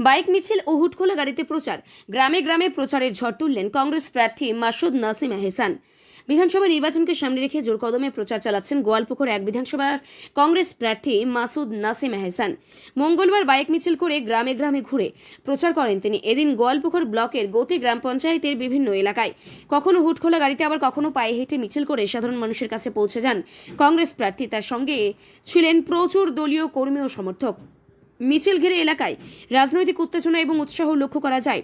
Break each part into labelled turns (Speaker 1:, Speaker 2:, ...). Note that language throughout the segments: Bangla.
Speaker 1: বাইক মিছিল ও হুটখোলা গাড়িতে প্রচার, গ্রামে গ্রামে প্রচারের ঝড় তুললেন কংগ্রেস প্রার্থী মাসুদ নাসিম এহসান। বিধানসভা নির্বাচনকে সামনে রেখে জোর কদমে প্রচার চালাচ্ছেন গোয়ালপুকুর এক বিধানসভার কংগ্রেস প্রার্থী মাসুদ নাসিম এহসান। মঙ্গলবার বাইক মিছিল করে গ্রামে গ্রামে ঘুরে প্রচার করেন তিনি। এদিন গোয়ালপুকুর ব্লকের গতি গ্রাম পঞ্চায়েতের বিভিন্ন এলাকায় কখনো হুটখোলা গাড়িতে, আবার কখনো পায়ে হেঁটে মিছিল করে সাধারণ মানুষের কাছে পৌঁছে যান কংগ্রেস প্রার্থী। তার সঙ্গে ছিলেন প্রচুর দলীয় কর্মী ও সমর্থক। মিছিল ঘিরে এলাকায় রাজনৈতিক উত্তেজনা এবং উৎসাহ লক্ষ্য করা যায়।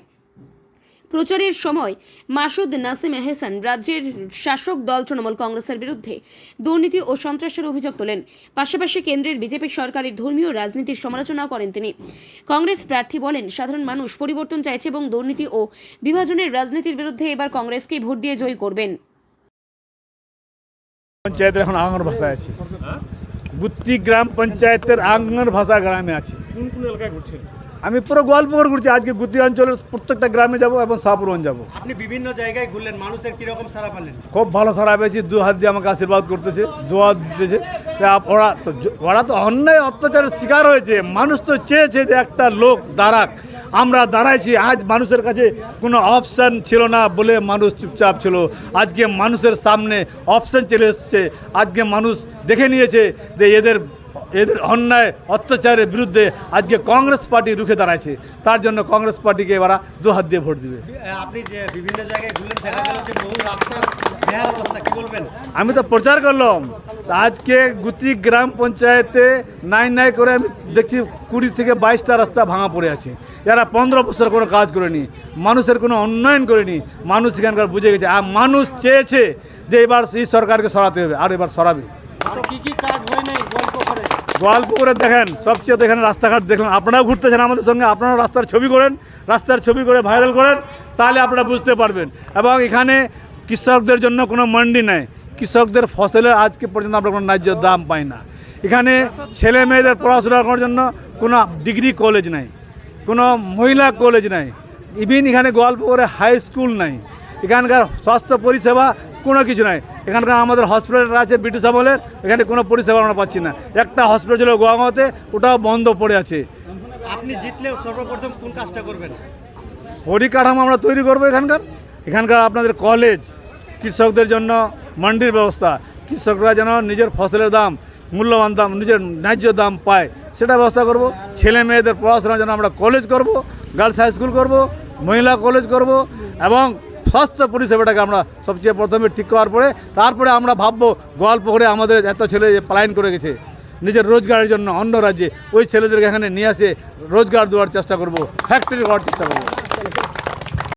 Speaker 1: প্রচারের সময় মাসুদ নাসিম এহসান রাজ্যের শাসক দল তৃণমূল কংগ্রেসের বিরুদ্ধে দুর্নীতি ও সন্ত্রাসের অভিযোগ তোলেন। পাশাপাশি কেন্দ্রের বিজেপি সরকারের ধর্মীয় রাজনীতির সমালোচনাও করেন তিনি। কংগ্রেস প্রার্থী বলেন, সাধারণ মানুষ পরিবর্তন চাইছে এবং দুর্নীতি ও বিভাজনের রাজনীতির বিরুদ্ধে এবার কংগ্রেসকেই ভোট দিয়ে জয়ী করবেন।
Speaker 2: পঞ্চায়েতের এখন আঙ্গন ভাষায় আছে, গুত্তি গ্রাম পঞ্চায়েতের আঙ্গন ভাষা গ্রামে আছে।
Speaker 3: কোন কোন এলাকায় ঘুরছেন?
Speaker 2: আমি পুরো গোয়ালপুকুর ঘুরছি। আজকে গুত্তি অঞ্চলের প্রত্যেকটা গ্রামে যাব এবং শাহপুরন যাব।
Speaker 3: আপনি বিভিন্ন জায়গায় ঘুরলেন, মানুষের কিরকম সাড়া পেলেন?
Speaker 2: খুব ভালো সারা পেয়েছি। দু হাত দিয়ে আমাকে আশীর্বাদ করতেছে, দোয়া দিতেছে। ওরা তো অন্যায় অত্যাচারের শিকার হয়েছে। মানুষ তো চেয়েছে যে একটা লোক দাঁড়াক, আমরা দাঁড়াইছি। আজ মানুষের কাছে কোনো অপশান ছিল না বলে মানুষ চুপচাপ ছিল। আজকে মানুষের সামনে অপশান চলে এসছে। আজকে মানুষ দেখে নিয়েছে যে এদের অন্যায় অত্যাচারের বিরুদ্ধে আজকে কংগ্রেস পার্টি রুখে দাঁড়াচ্ছে। তার জন্য কংগ্রেস পার্টিকে এবার দু হাত দিয়ে ভোট দিবে।
Speaker 3: আপনি যে বিভিন্ন জায়গায় ঘুরলেন, দেখা গেল যে বহু রাস্তার বেহাল অবস্থা, কি বলবেন?
Speaker 2: আমি তো প্রচার করলাম। আজকে গুতি গ্রাম পঞ্চায়েতে নাই করে আমি দেখছি 20 থেকে 22টা রাস্তা ভাঙা পড়ে আছে। এরা 15 বছর কোনো কাজ করেনি, মানুষের কোনো উন্নয়ন করেনি। মানুষ এখানকার বুঝে গেছে। আর মানুষ চেয়েছে যে এবার এই সরকারকে সরাতে হবে, আর এবার সরাবে। গোয়ালপুকুরে দেখেন সবচেয়ে, এখানে রাস্তাঘাট দেখলেন, আপনারাও ঘুরতেছেন আমাদের সঙ্গে। আপনারা রাস্তার ছবি করেন, রাস্তার ছবি করে ভাইরাল করেন, তাহলে আপনারা বুঝতে পারবেন। এবং এখানে কৃষকদের জন্য কোনো মন্ডি নেই। কৃষকদের ফসলের আজকে পর্যন্ত আমরা কোনো ন্যায্য দাম পাই না। এখানে ছেলে মেয়েদের পড়াশোনা করার জন্য কোনো ডিগ্রি কলেজ নাই, কোনো মহিলা কলেজ নাই। ইভিন এখানে গোয়ালপুকুরে হাই স্কুল নাই। এখানকার স্বাস্থ্য পরিষেবা কোনো কিছু নাই। এখানকার আমাদের হসপিটাল আছে ব্রিটিশ আমলের, এখানে কোনো পরিষেবা আমরা পাচ্ছি না। একটা হসপিটাল ছিল গোয়াগাঁওতে, ওটাও বন্ধ পড়ে আছে।
Speaker 3: আপনি জিতলে সর্বপ্রথম কোন কাজটা করবেন?
Speaker 2: পরিকাঠামো আমরা তৈরি করবো। এখানকার আপনাদের কলেজ, কৃষকদের জন্য মান্ডির ব্যবস্থা, কৃষকরা যেন নিজের ফসলের দাম, মূল্যবান দাম, নিজের ন্যায্য দাম পায়, সেটা ব্যবস্থা করব। ছেলে মেয়েদের পড়াশোনার জন্য আমরা কলেজ করব, গার্লস হাই স্কুল করব, মহিলা কলেজ করব। এবং স্বাস্থ্য পরিষেবাটাকে আমরা সবচেয়ে প্রথমে ঠিক করার পরে তারপরে আমরা ভাববো গোয়ালপুকুরে আমাদের এত ছেলে যে পলায়ন করে গেছে নিজের রোজগারের জন্য অন্য রাজ্যে, ওই ছেলেদেরকে এখানে নিয়ে আসে রোজগার দেওয়ার চেষ্টা করব, ফ্যাক্টরি করার চেষ্টা করব।